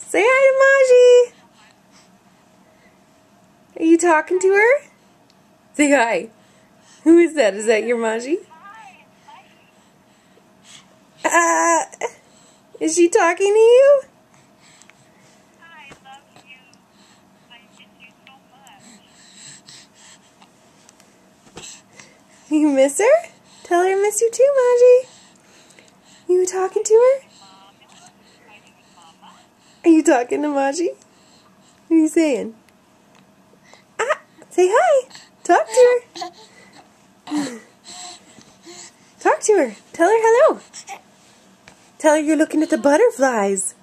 Say hi to Maji. Are you talking to her? Say hi. Who is that? Is that your Maji? Is she talking to you? I love you. I miss you so much. You miss her? Tell her I miss you too, Maji. You talking to her? Are you talking to Maji? What are you saying? Say hi. Talk to her. Talk to her. Tell her hello. Tell her you're looking at the butterflies.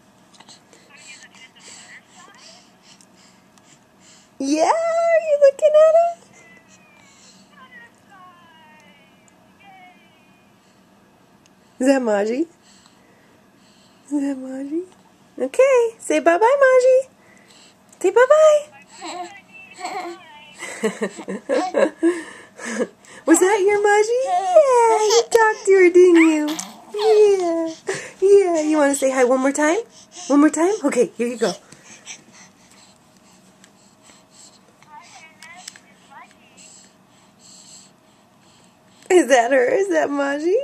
Yeah, are you looking at them? Is that Maji? Is that Maji? Okay, say bye-bye, Maji. Say bye-bye. Was that your Maji? Yeah, you talked to her, didn't you? Yeah. Yeah, you want to say hi one more time? One more time? Okay, here you go. Is that her? Is that Maji?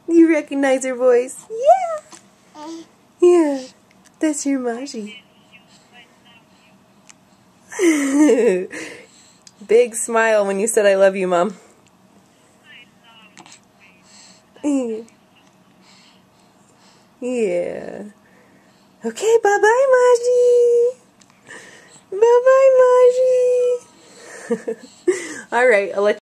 You recognize her voice? Yeah. Yeah, that's your Maji. Big smile when you said I love you, Mom. Yeah. Okay, bye-bye, Maji. Bye-bye, Maji. All right, I'll let you